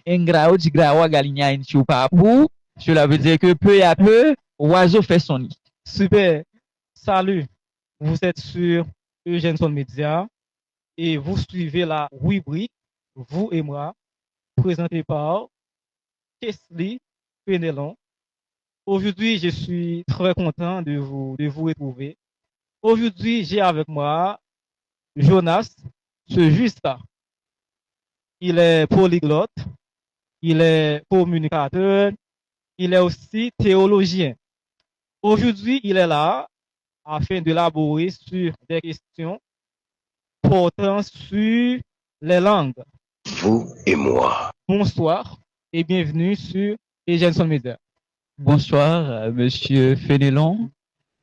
engrao di grawa galinha enche o papo. Cela veut dire que peu à peu, oiseau fait son nid. Super. Salut. Vous êtes sur Eugène Son Média et vous suivez la rubrique Vous et moi, présentée par Kesley Penelon. Aujourd'hui, je suis très content de vous retrouver. Aujourd'hui, j'ai avec moi Jonas, ce juste là. Il est polyglotte, il est communicateur, il est aussi théologien. Aujourd'hui, il est là afin d'élaborer sur des questions portant sur les langues. Vous et moi. Bonsoir et bienvenue sur Eugène Son Média. Bonsoir, Monsieur Fénélon.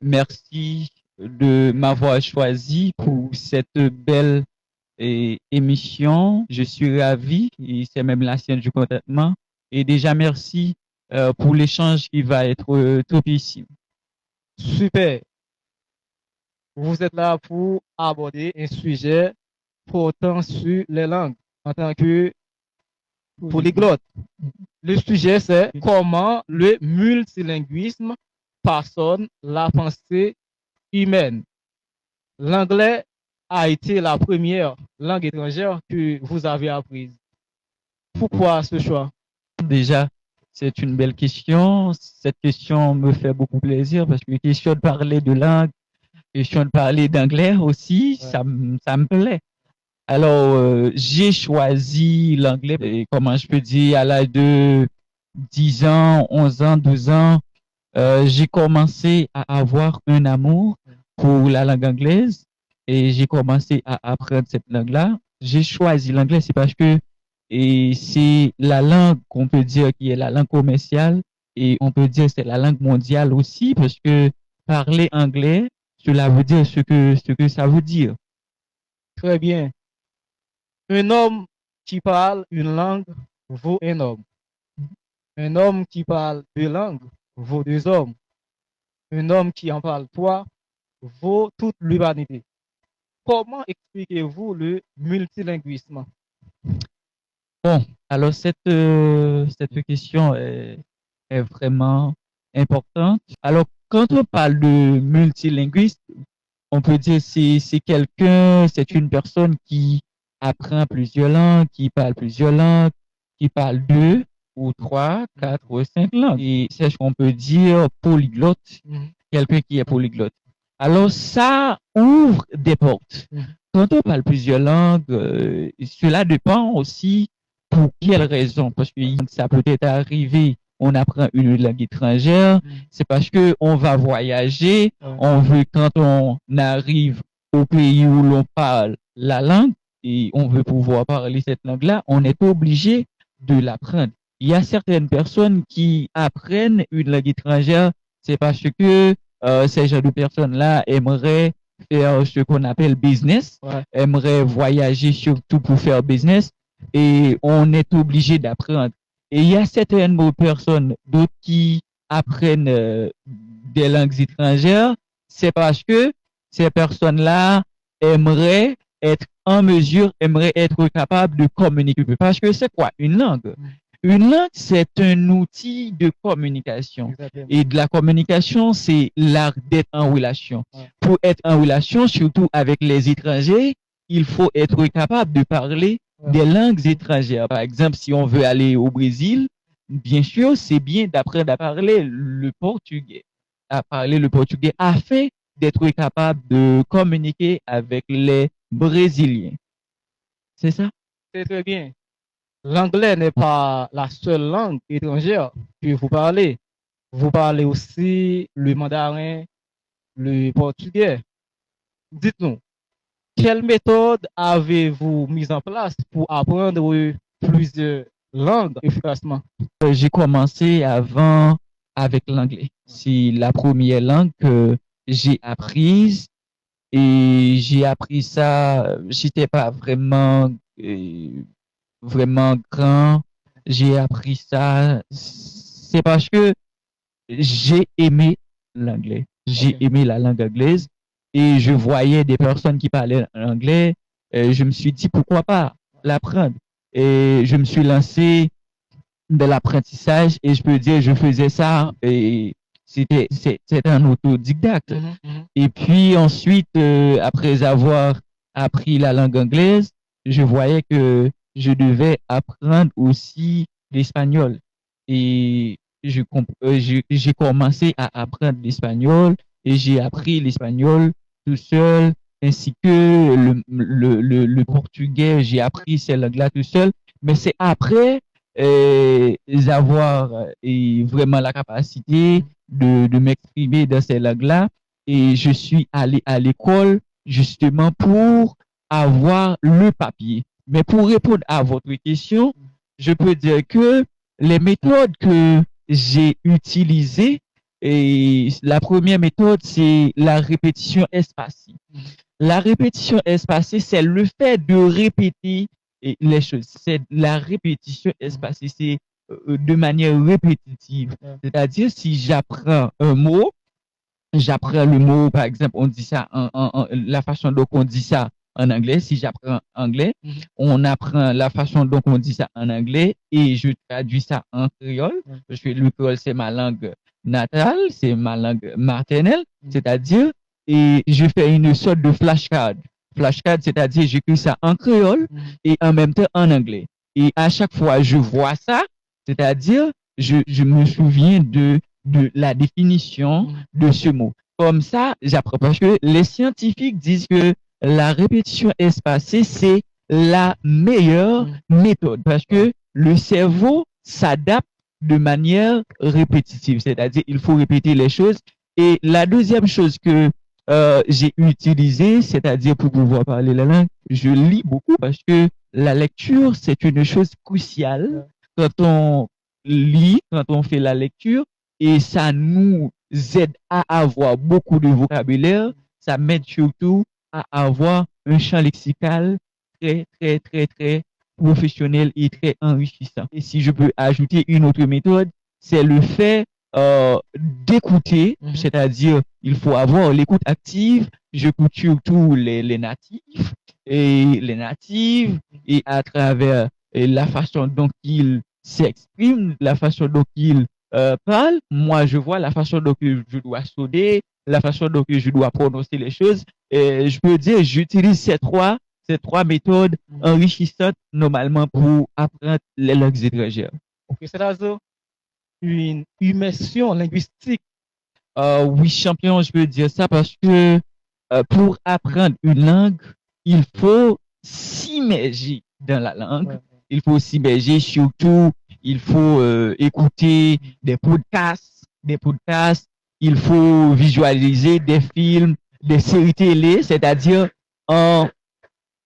Merci de m'avoir choisi pour cette belle émission. Je suis ravi et c'est même la sienne du contentement. Et déjà, merci pour l'échange qui va être topissime. Super. Vous êtes là pour aborder un sujet portant sur les langues en tant que polyglotte. Le sujet, c'est comment le multilinguisme façonne la pensée humaine. L'anglais a été la première langue étrangère que vous avez apprise. Pourquoi ce choix? Déjà, c'est une belle question. Cette question me fait beaucoup plaisir parce que question de parler de langue, question de parler d'anglais aussi, Ouais. ça me plaît. Alors, j'ai choisi l'anglais, et comment je peux dire, à l'âge de 10 ans, 11 ans, 12 ans, j'ai commencé à avoir un amour pour la langue anglaise et j'ai commencé à apprendre cette langue-là. J'ai choisi l'anglais, c'est parce que c'est la langue qu'on peut dire qui est la langue commerciale et on peut dire c'est la langue mondiale aussi parce que parler anglais, cela veut dire ce que ça veut dire. Très bien. Un homme qui parle une langue vaut un homme. Un homme qui parle deux langues vaut deux hommes. Un homme qui en parle trois vaut toute l'humanité. Comment expliquez-vous le multilinguisme? Bon, alors cette question est vraiment importante. Alors, quand on parle de multilinguiste, on peut dire c'est quelqu'un, c'est une personne qui apprend plusieurs langues, qui parle plusieurs langues, qui parle deux ou trois, quatre ou cinq langues. Et c'est ce qu'on peut dire polyglotte, quelqu'un qui est polyglotte. Alors, ça ouvre des portes. Quand on parle plusieurs langues, cela dépend aussi pour quelle raison. Parce que ça peut être arrivé, on apprend une langue étrangère, c'est parce que on va voyager, on veut quand on arrive au pays où l'on parle la langue et on veut pouvoir parler cette langue-là, on est obligé de l'apprendre. Il y a certaines personnes qui apprennent une langue étrangère, c'est parce que ces genres de personnes-là aimeraient faire ce qu'on appelle business, aimeraient voyager surtout pour faire business et on est obligé d'apprendre. Et il y a certaines personnes, d'autres qui apprennent des langues étrangères, c'est parce que ces personnes-là aimeraient être en mesure, aimeraient être capables de communiquer. Parce que c'est quoi une langue? Une langue, c'est un outil de communication. Exactement. Et de la communication, c'est l'art d'être en relation. Pour être en relation, surtout avec les étrangers, il faut être capable de parler des langues étrangères. Par exemple, si on veut aller au Brésil, bien sûr, c'est bien d'apprendre à parler le portugais, afin d'être capable de communiquer avec les Brésiliens. C'est ça? C'est très bien. L'anglais n'est pas la seule langue étrangère que vous parlez. Vous parlez aussi le mandarin, le portugais. Dites-nous, quelle méthode avez-vous mise en place pour apprendre plusieurs langues efficacement? J'ai commencé avant avec l'anglais. C'est la première langue que j'ai apprise et j'ai appris ça, j'étais pas vraiment grand. J'ai appris ça, c'est parce que j'ai aimé l'anglais. J'ai aimé la langue anglaise et je voyais des personnes qui parlaient anglais. Et je me suis dit pourquoi pas l'apprendre. Et je me suis lancé de l'apprentissage et je peux dire, je faisais ça et c'était un autodidacte. Et puis ensuite, après avoir appris la langue anglaise, je voyais que je devais apprendre aussi l'espagnol. Et j'ai commencé à apprendre l'espagnol et j'ai appris l'espagnol tout seul, ainsi que le portugais, j'ai appris ces langues-là tout seul. Mais c'est après avoir vraiment la capacité de m'exprimer dans ces langues-là et je suis allé à l'école justement pour avoir le papier. Mais pour répondre à votre question, je peux dire que les méthodes que j'ai utilisées, et la première méthode, c'est la répétition espacée. La répétition espacée, c'est le fait de répéter les choses. C'est la répétition espacée, c'est de manière répétitive. C'est-à-dire, si j'apprends un mot, j'apprends le mot, par exemple, on dit ça la façon dont on dit ça en anglais. Si j'apprends anglais, on apprend la façon dont on dit ça en anglais et je traduis ça en créole. Parce que le créole, c'est ma langue natale, c'est ma langue maternelle, c'est-à-dire, et je fais une sorte de flashcard. Flashcard, c'est-à-dire, j'écris ça en créole et en même temps en anglais. Et à chaque fois, je vois ça, c'est-à-dire, je me souviens de la définition de ce mot. Comme ça, j'apprends parce que les scientifiques disent que la répétition espacée, c'est la meilleure méthode parce que le cerveau s'adapte de manière répétitive, c'est-à-dire il faut répéter les choses. Et la deuxième chose que j'ai utilisée, c'est-à-dire pour pouvoir parler la langue, je lis beaucoup parce que la lecture, c'est une chose cruciale quand on lit, quand on fait la lecture et ça nous aide à avoir beaucoup de vocabulaire, ça m'aide surtout à avoir un champ lexical très professionnel et très enrichissant. Et si je peux ajouter une autre méthode, c'est le fait d'écouter, c'est-à-dire il faut avoir l'écoute active. J'écoute surtout les natifs et à travers la façon dont ils s'expriment, la façon dont ils parlent, moi je vois la façon dont je dois sonner, la façon dont je dois prononcer les choses. Et je peux dire, j'utilise ces trois méthodes enrichissantes normalement pour apprendre les langues étrangères. Ok, c'est-à-dire une immersion linguistique. Oui, champion, je peux dire ça parce que pour apprendre une langue, il faut s'immerger dans la langue. Il faut s'immerger surtout, il faut écouter des podcasts, il faut visualiser des films, des séries télé, c'est-à-dire dans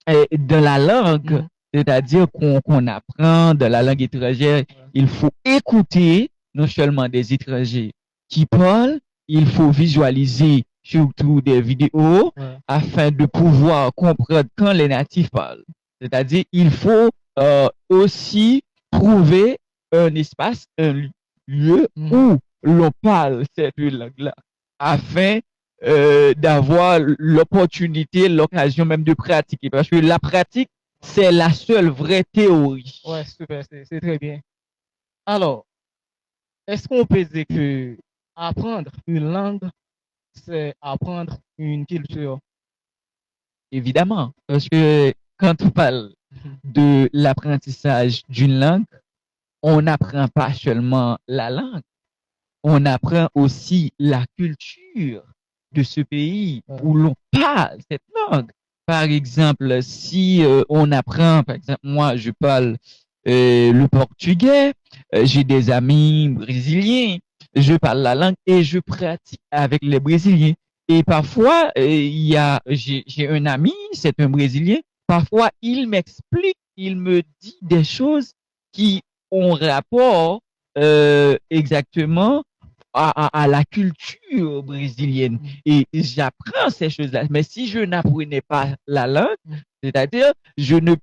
la langue, c'est-à-dire qu'on apprend de la langue étrangère, il faut écouter non seulement des étrangers qui parlent, il faut visualiser surtout des vidéos afin de pouvoir comprendre quand les natifs parlent. C'est-à-dire, il faut aussi trouver un espace, un lieu où l'on parle cette langue-là afin d'avoir l'opportunité, l'occasion même de pratiquer. Parce que la pratique, c'est la seule vraie théorie. Ouais, super, c'est très bien. Alors, est-ce qu'on peut dire que apprendre une langue, c'est apprendre une culture? Évidemment, parce que quand on parle de l'apprentissage d'une langue, on n'apprend pas seulement la langue, on apprend aussi la culture de ce pays où l'on parle cette langue. Par exemple, si on apprend, par exemple, moi je parle le portugais, j'ai des amis brésiliens, je parle la langue et je pratique avec les Brésiliens. Et parfois, j'ai un ami, c'est un Brésilien, parfois il m'explique, il me dit des choses qui ont rapport exactement à la culture brésilienne. Et j'apprends ces choses-là. Mais si je n'apprenais pas la langue, c'est-à-dire, je ne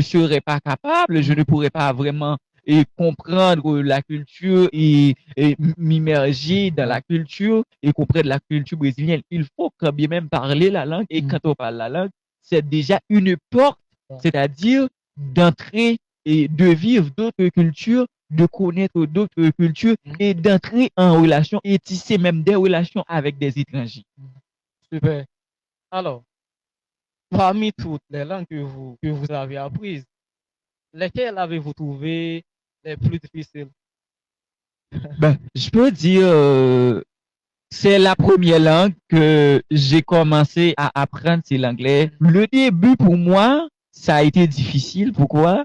serais pas capable, je ne pourrais pas vraiment comprendre la culture et m'immerger dans la culture et comprendre la culture brésilienne. Il faut quand bien même parler la langue. Et quand on parle la langue, c'est déjà une porte, c'est-à-dire d'entrer et de vivre d'autres cultures, de connaître d'autres cultures et d'entrer en relation et tisser même des relations avec des étrangers. Super. Alors, parmi toutes les langues que vous avez apprises, lesquelles avez-vous trouvé les plus difficiles? Ben, je peux dire, c'est la première langue que j'ai commencé à apprendre, c'est l'anglais. Le début pour moi, ça a été difficile. Pourquoi?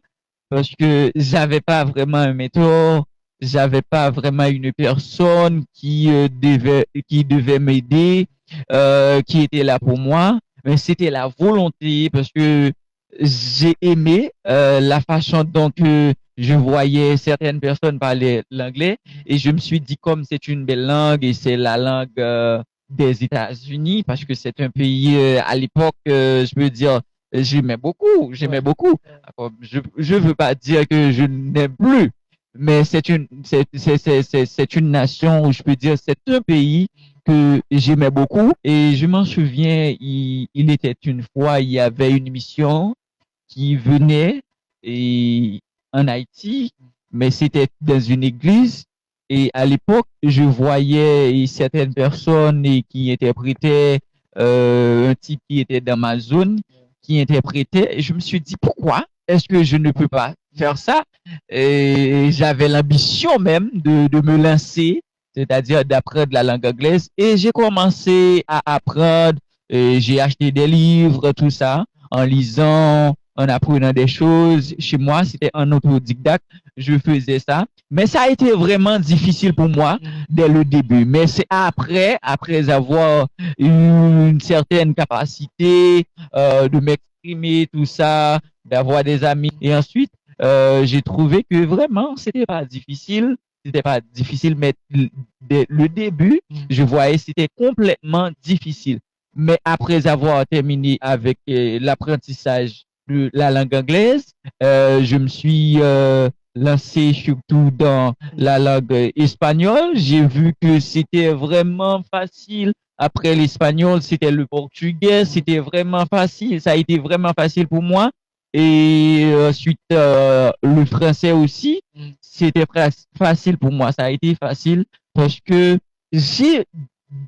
Parce que j'avais pas vraiment un mentor, j'avais pas vraiment une personne qui devait m'aider, qui était là pour moi. Mais c'était la volonté parce que j'ai aimé la façon dont je voyais certaines personnes parler l'anglais et je me suis dit comme c'est une belle langue et c'est la langue des États-Unis parce que c'est un pays à l'époque, je peux dire, j'aimais Ouais. beaucoup. Alors, je veux pas dire que je n'aime plus, mais c'est une nation où je peux dire c'est un pays que j'aimais beaucoup et je m'en souviens, il était une fois, il y avait une mission qui venait et en Haïti, mais c'était dans une église. Et à l'époque, je voyais certaines personnes qui interprétaient un type qui était dans ma zone, qui interprétait. Et je me suis dit, pourquoi est-ce que je ne peux pas faire ça? Et j'avais l'ambition même de me lancer, c'est-à-dire d'apprendre la langue anglaise. Et j'ai commencé à apprendre. Et j'ai acheté des livres, tout ça, en lisant, en apprenant des choses. Chez moi, c'était en autodidacte. Je faisais ça. Mais ça a été vraiment difficile pour moi dès le début. Mais c'est après avoir eu une certaine capacité de m'exprimer, tout ça, d'avoir des amis. Et ensuite, j'ai trouvé que vraiment, c'était pas difficile. C'était pas difficile, mais dès le début, je voyais c'était complètement difficile. Mais après avoir terminé avec l'apprentissage de la langue anglaise, je me suis lancé surtout dans la langue espagnole. J'ai vu que c'était vraiment facile. Après l'espagnol, c'était le portugais. C'était vraiment facile. Ça a été vraiment facile pour moi. Et ensuite, le français aussi, c'était facile pour moi. Ça a été facile parce que j'ai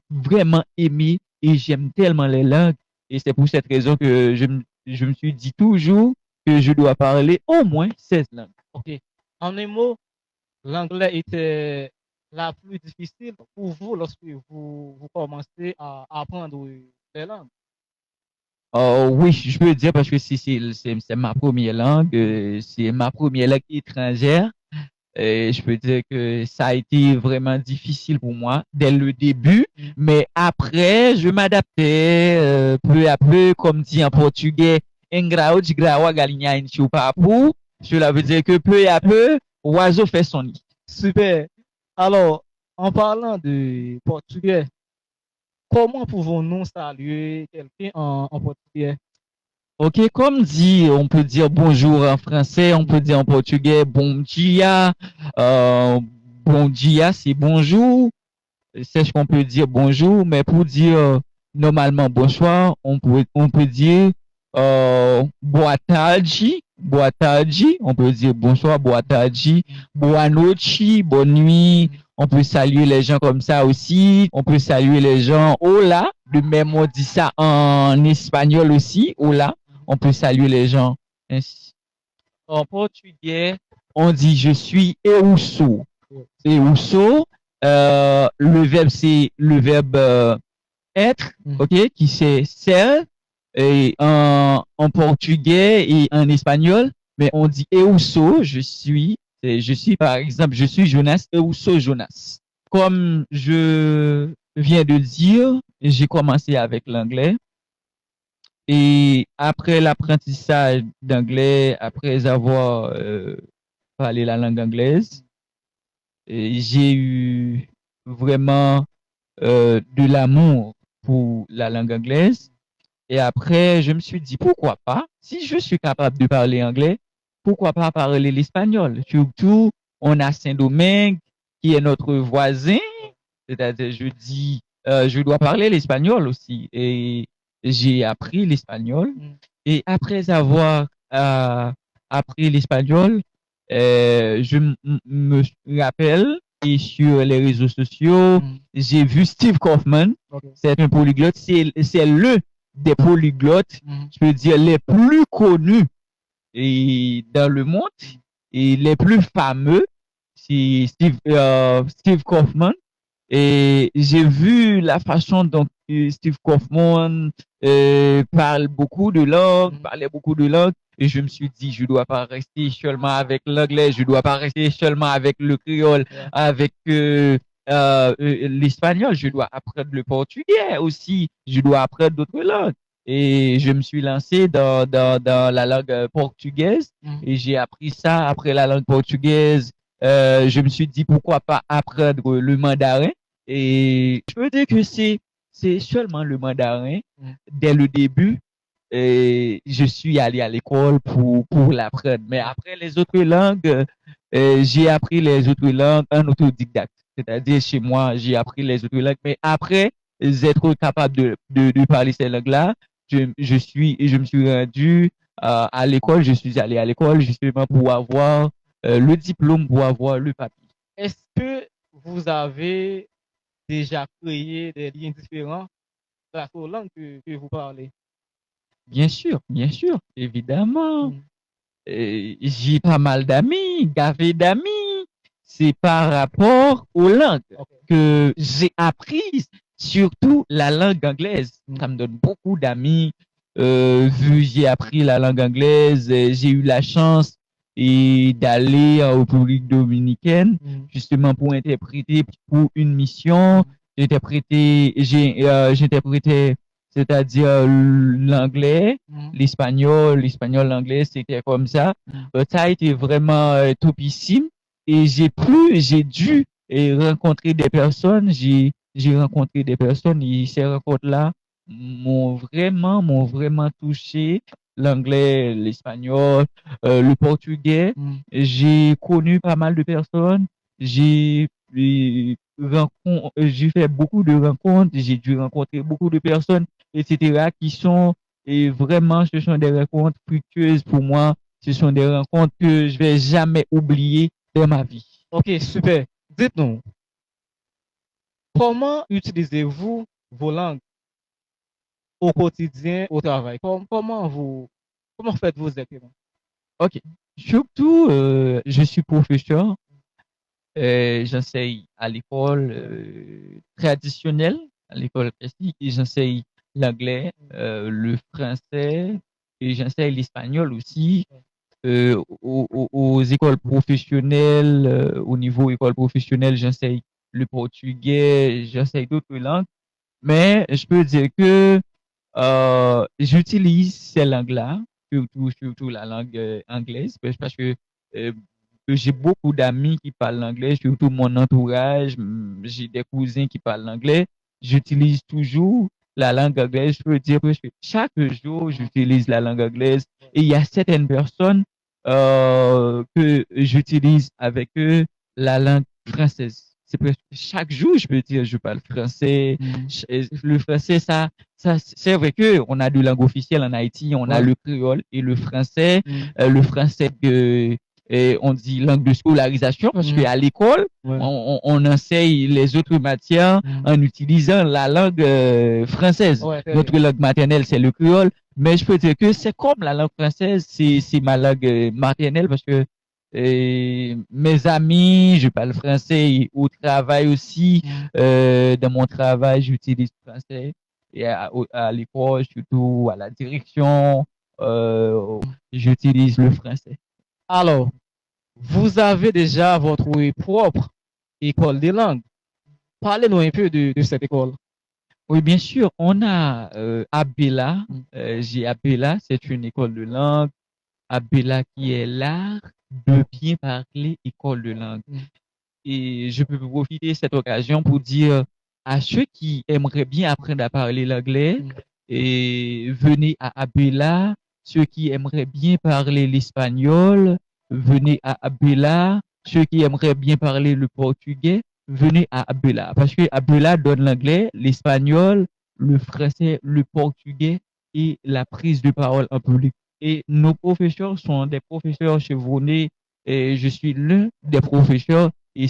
vraiment aimé et j'aime tellement les langues. Et c'est pour cette raison que je me suis dit toujours que je dois parler au moins 16 langues. Ok. En un mot, l'anglais était la plus difficile pour vous lorsque vous commencez à apprendre les langues. Oui, je peux dire parce que c'est ma première langue, c'est ma première langue étrangère. Et je peux dire que ça a été vraiment difficile pour moi dès le début, mais après, je m'adaptais peu à peu, comme dit en portugais, engrao de graua galinha enche papu. Cela veut dire que peu à peu, oiseau fait son nid. Super. Alors, en parlant de portugais, comment pouvons-nous saluer quelqu'un en portugais? Ok, comme dit, on peut dire bonjour en français, on peut dire en portugais bon dia. Euh, bon dia, c'est bonjour. C'est ce qu'on peut dire bonjour, mais pour dire normalement bonsoir, on peut dire boa tarde, on peut dire bonsoir, boa tarde, boa noite, bonne nuit. On peut saluer les gens comme ça aussi. On peut saluer les gens hola. De même, on dit ça en espagnol aussi, hola. On peut saluer les gens ainsi. En portugais, on dit je suis eusso. Eusso, le verbe c'est le verbe être, ok, qui c'est ser, et en portugais et en espagnol, mais on dit eusso, je suis par exemple, je suis Jonas, eusso Jonas. Comme je viens de dire, j'ai commencé avec l'anglais. Et après l'apprentissage d'anglais, après avoir parlé la langue anglaise, j'ai eu vraiment de l'amour pour la langue anglaise. Et après, je me suis dit, pourquoi pas, si je suis capable de parler anglais, pourquoi pas parler l'espagnol? Surtout, on a Saint-Domingue qui est notre voisin, c'est-à-dire, je dois parler l'espagnol aussi. Et j'ai appris l'espagnol. Et après avoir appris l'espagnol, me rappelle et sur les réseaux sociaux, j'ai vu Steve Kaufman, Ok. c'est un polyglotte, c'est le des polyglottes, Mhm. je peux dire, les plus connus et dans le monde et les plus fameux, c'est Steve Kaufman. Et j'ai vu la façon dont Steve Kaufman parle beaucoup de langues, Mhm. parlait beaucoup de langues, et je me suis dit, je dois pas rester seulement avec l'anglais, je dois pas rester seulement avec le créole, Yeah. avec l'espagnol, je dois apprendre le portugais aussi, je dois apprendre d'autres langues. Et je me suis lancé dans la langue portugaise, Mhm. et j'ai appris ça après la langue portugaise. Je me suis dit pourquoi pas apprendre le mandarin. Et je peux dire que c'est seulement le mandarin. Mhm. Dès le début, je suis allé à l'école pour l'apprendre. Mais après les autres langues, j'ai appris les autres langues en autodidacte. C'est-à-dire chez moi, j'ai appris les autres langues. Mais après être capable de parler ces langues-là, je me suis rendu à l'école. Je suis allé à l'école justement pour avoir le diplôme, pour avoir le papier. Est-ce que vous avez déjà créé des liens différents grâce aux langues que vous parlez? Bien sûr, évidemment. Mhm. J'ai pas mal d'amis, gavé d'amis. C'est par rapport aux langues Ok. que j'ai appris, surtout la langue anglaise. Mhm. Ça me donne beaucoup d'amis. Vu j'ai appris la langue anglaise, j'ai eu la chance d'aller en République dominicaine Mhm. justement pour interpréter pour une mission. J'interprétais, c'est-à-dire l'anglais, Mhm. l'espagnol, l'anglais, c'était comme ça. Mhm. Ça a été vraiment topissime et j'ai dû rencontrer des personnes, j'ai rencontré des personnes et ces rencontres-là m'ont vraiment touché. L'anglais, l'espagnol, le portugais. Mhm. J'ai connu pas mal de personnes. J'ai j'ai fait beaucoup de rencontres. J'ai dû rencontrer beaucoup de personnes, etc., qui sont et vraiment, ce sont des rencontres fructueuses pour moi. Ce sont des rencontres que je vais jamais oublier dans ma vie. Ok, super. Dites-nous, comment utilisez-vous vos langues au quotidien, au travail? Comment faites-vous exactement? Ok. Surtout, je suis professeur. J'enseigne à l'école traditionnelle, à l'école classique, et j'enseigne l'anglais, le français, et j'enseigne l'espagnol aussi. Aux écoles professionnelles, au niveau école professionnelle, j'enseigne le portugais, j'enseigne d'autres langues. Mais je peux dire que j'utilise ces langues-là, surtout la langue anglaise, parce euh, que j'ai beaucoup d'amis qui parlent l'anglais, surtout mon entourage, j'ai des cousins qui parlent l'anglais. J'utilise toujours la langue anglaise. Je peux dire que chaque jour, j'utilise la langue anglaise. Et il y a certaines personnes que j'utilise avec eux la langue française. C'est presque chaque jour, je peux dire, je parle français. Mhm. Le français, c'est vrai que on a deux langues officielles en Haïti, on a Ouais. le créole et le français. Mhm. Le français que on dit langue de scolarisation parce Mhm. qu'à l'école, Ouais. on enseigne les autres matières Mhm. en utilisant la langue française. Ouais, très bien. Notre langue maternelle, c'est le créole. Mais je peux dire que c'est comme la langue française, c'est ma langue maternelle parce que mes amis, je parle français et au travail aussi. Mhm. Dans mon travail, j'utilise le français et à l'école, surtout à la direction, j'utilise le français. Alors, vous avez déjà votre propre école des langues. Parlez-nous un peu de cette école. Oui, bien sûr, on a Abela. Mhm. J'ai Abela, c'est une école de langue. Abela qui est l'art de bien parler école de langue. Mhm. Et je peux profiter de cette occasion pour dire à ceux qui aimeraient bien apprendre à parler l'anglais, Mhm. et venez à Abela. Ceux qui aimeraient bien parler l'espagnol, venez à Abela. Ceux qui aimeraient bien parler le portugais, venez à Abela. Parce que Abela donne l'anglais, l'espagnol, le français, le portugais et la prise de parole en public. Et nos professeurs sont des professeurs chevronnés et je suis l'un des professeurs et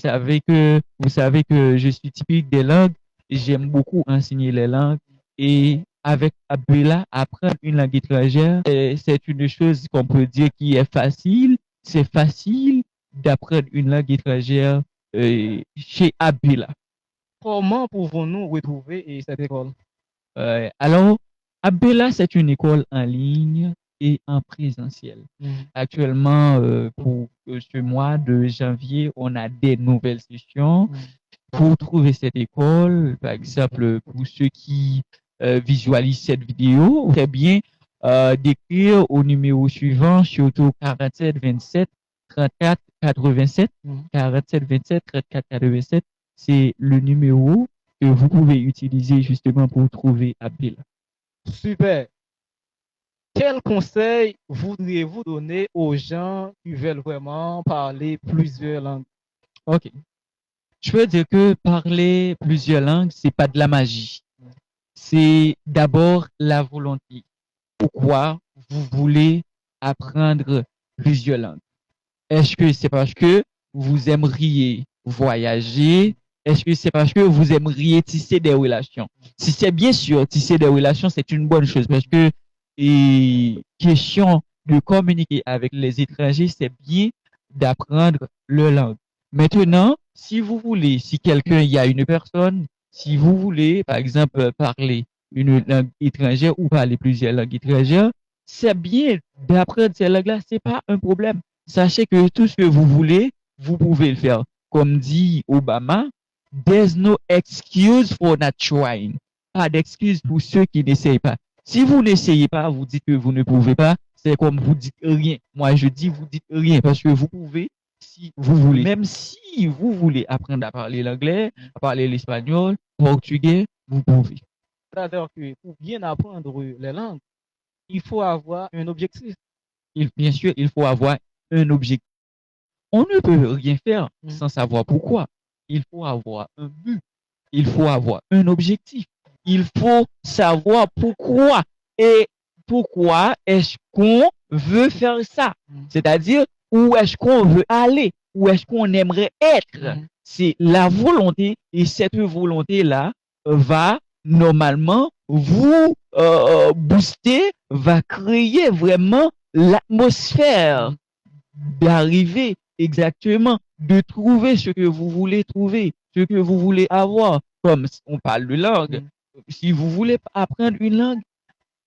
vous savez que je suis typique des langues. J'aime beaucoup enseigner les langues et avec Abdullah, apprendre une langue étrangère, c'est une chose qu'on peut dire qui est facile. C'est facile d'apprendre une langue étrangère chez Abdullah. Comment pouvons-nous retrouver cette école? Alors, Abdullah, c'est une école en ligne et en présentiel. Actuellement, pour ce mois de janvier, on a des nouvelles sessions. Pour trouver cette école, par exemple, pour ceux qui visualisent cette vidéo, très bien d'écrire au numéro suivant, surtout 47 27 34 87. 47 27 34 87, c'est le numéro que vous pouvez utiliser justement pour trouver Abdullah. Super. Quel conseil voudriez-vous donner aux gens qui veulent vraiment parler plusieurs langues? Ok. Je veux dire que parler plusieurs langues, c'est pas de la magie. C'est d'abord la volonté. Pourquoi vous voulez apprendre plusieurs langues? Est-ce que c'est parce que vous aimeriez voyager? Est-ce que c'est parce que vous aimeriez tisser des relations? Si c'est bien sûr, tisser des relations, c'est une bonne chose parce que question de communiquer avec les étrangers, c'est bien d'apprendre leur langue. Maintenant, si vous voulez, si quelqu'un, il y a une personne, si vous voulez, par exemple, parler une langue étrangère ou parler plusieurs langues étrangères, c'est bien d'apprendre ces langues-là, c'est pas un problème. Sachez que tout ce que vous voulez, vous pouvez le faire. Comme dit Obama, there's no excuse for not trying. Pas d'excuse pour ceux qui n'essayent pas. Si vous n'essayez pas, vous dites que vous ne pouvez pas, c'est comme vous dites rien. Moi, je dis vous dites rien parce que vous pouvez si vous voulez. Même si vous voulez apprendre à parler l'anglais, à parler l'espagnol, portugais, vous pouvez. C'est-à-dire que pour bien apprendre les langues, il faut avoir un objectif. Bien sûr, il faut avoir un objectif. On ne peut rien faire sans savoir pourquoi. Il faut avoir un but. Il faut avoir un objectif. Il faut savoir pourquoi et pourquoi est-ce qu'on veut faire ça. C'est-à-dire, où est-ce qu'on veut aller, où est-ce qu'on aimerait être. C'est la volonté et cette volonté-là va normalement vous booster, va créer vraiment l'atmosphère d'arriver exactement, de trouver ce que vous voulez trouver, ce que vous voulez avoir. Comme on parle de langue, si vous voulez apprendre une langue,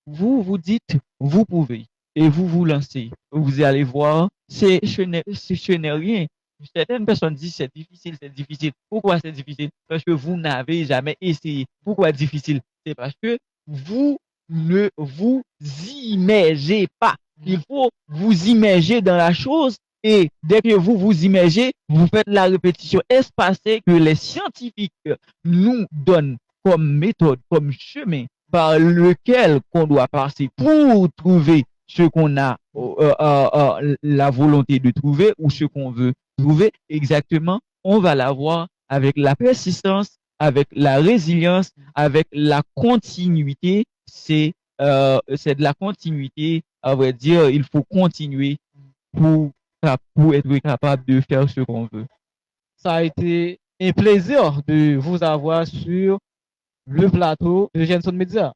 vous vous dites, vous pouvez, et vous vous lancez. Vous allez voir, ce n'est rien. Certaines personnes disent c'est difficile, c'est difficile. Pourquoi c'est difficile? Parce que vous n'avez jamais essayé. Pourquoi difficile? C'est parce que vous ne vous immergez pas. Il faut vous immerger dans la chose et dès que vous vous immergez, vous faites la répétition espacée que les scientifiques nous donnent comme méthode, comme chemin par lequel qu'on doit passer pour trouver ce qu'on a la volonté de trouver ou ce qu'on veut trouver exactement. On va l'avoir avec la persistance, avec la résilience, avec la continuité. C'est de la continuité, à vrai dire, il faut continuer pour être capable de faire ce qu'on veut. Ça a été un plaisir de vous avoir sur le plateau de Jenson Media.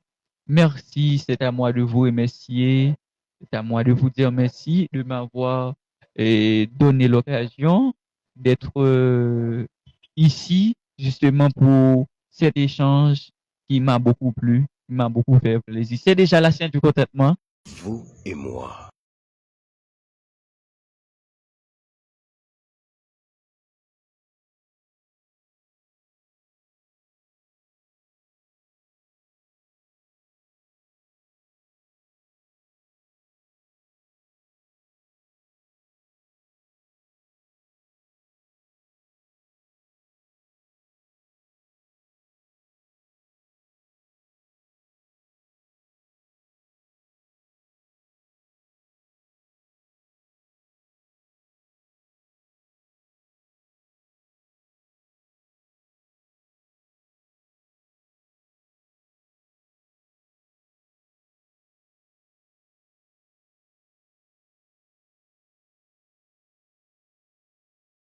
Merci, c'est à moi de vous remercier. C'est à moi de vous dire merci de m'avoir donné l'occasion d'être ici justement pour cet échange qui m'a beaucoup plu, qui m'a beaucoup fait plaisir. C'est déjà la scène du contentement. Vous et moi.